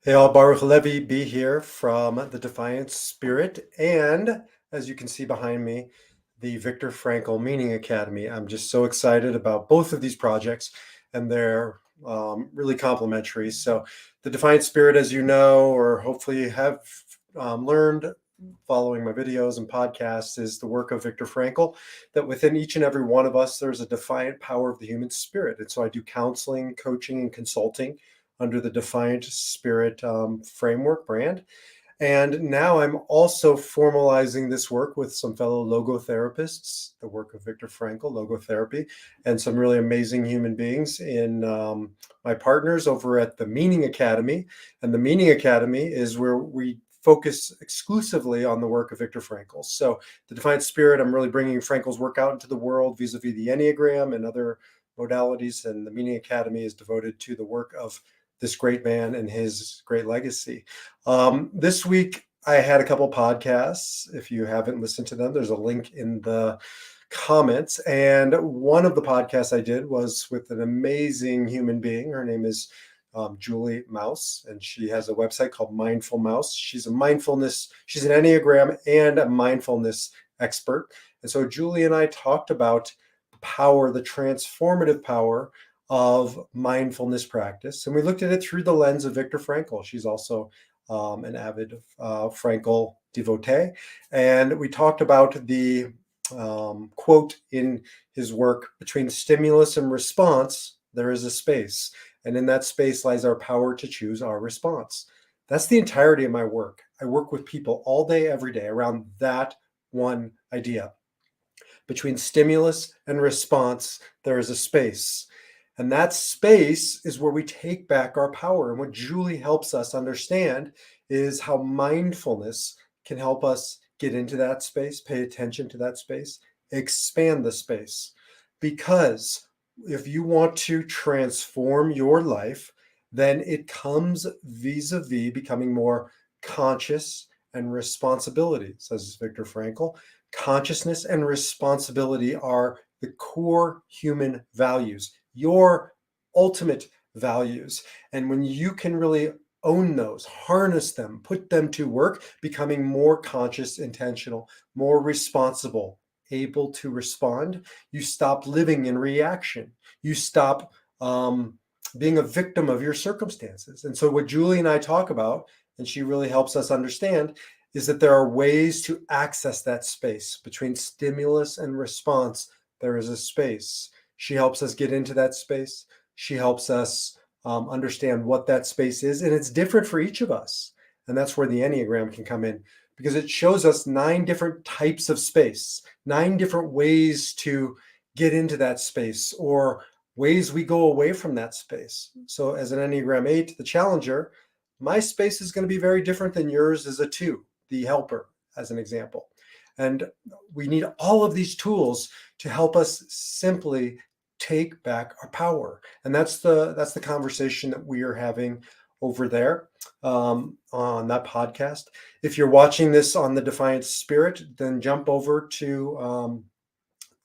Hey all, Baruch Levi B here from the Defiant Spirit, and as you can see behind me, the Viktor Frankl Meaning Academy. I'm just so excited about both of these projects, and they're really complementary. So, the Defiant Spirit, as you know, or hopefully have learned following my videos and podcasts, is the work of Viktor Frankl, that within each and every one of us, there's a defiant power of the human spirit. And so I do counseling, coaching, and consulting under the Defiant Spirit framework brand. And now I'm also formalizing this work with some fellow logotherapists, the work of Viktor Frankl, logotherapy, and some really amazing human beings in my partners over at the Meaning Academy. And the Meaning Academy is where we focus exclusively on the work of Viktor Frankl. So the Defiant Spirit, I'm really bringing Frankl's work out into the world vis-a-vis the Enneagram and other modalities. And the Meaning Academy is devoted to the work of this great man and his great legacy. This week, I had a couple podcasts. If you haven't listened to them, there's a link in the comments. And one of the podcasts I did was with an amazing human being. Her name is Julie Mouse, and she has a website called Mindful Mouse. She's an Enneagram and a mindfulness expert. And so Julie and I talked about the transformative power of mindfulness practice. And we looked at it through the lens of Viktor Frankl. She's also an avid Frankl devotee. And we talked about the quote in his work, between stimulus and response, there is a space. And in that space lies our power to choose our response. That's the entirety of my work. I work with people all day, every day around that one idea. Between stimulus and response, there is a space. And that space is where we take back our power. And what Julie helps us understand is how mindfulness can help us get into that space, pay attention to that space, expand the space. Because if you want to transform your life, then it comes vis-a-vis becoming more conscious and responsibility, says Viktor Frankl. Consciousness and responsibility are the core human values, your ultimate values. And when you can really own those, harness them, put them to work, becoming more conscious, intentional, more responsible, able to respond, you stop living in reaction. You stop being a victim of your circumstances. And so what Julie and I talk about, and she really helps us understand, is that there are ways to access that space. Between stimulus and response, there is a space. She helps us get into that space. She helps us understand what that space is. And it's different for each of us. And that's where the Enneagram can come in, because it shows us 9 different types of space, 9 different ways to get into that space, or ways we go away from that space. So as an Enneagram 8, the challenger, my space is going to be very different than yours as a 2, the helper, as an example. And we need all of these tools to help us simply take back our power. And that's the conversation that we are having over there on that podcast. If you're watching this on the Defiant Spirit, then jump over to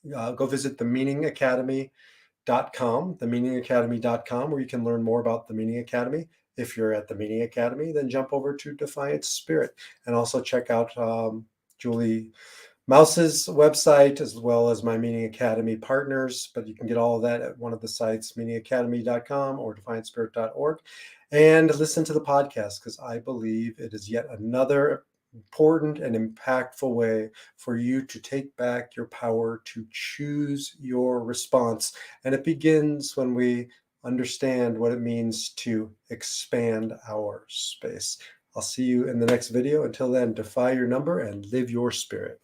go visit themeaningacademy.com, where you can learn more about the Meaning Academy. If you're at the Meaning Academy, then jump over to Defiant Spirit, and also check out Julie Mouse's website, as well as my Meaning Academy partners. But you can get all of that at one of the sites, meaningacademy.com or defiantspirit.org, and listen to the podcast, because I believe it is yet another important and impactful way for you to take back your power to choose your response. And it begins when we understand what it means to expand our space. I'll see you in the next video. Until then, defy your number and live your spirit.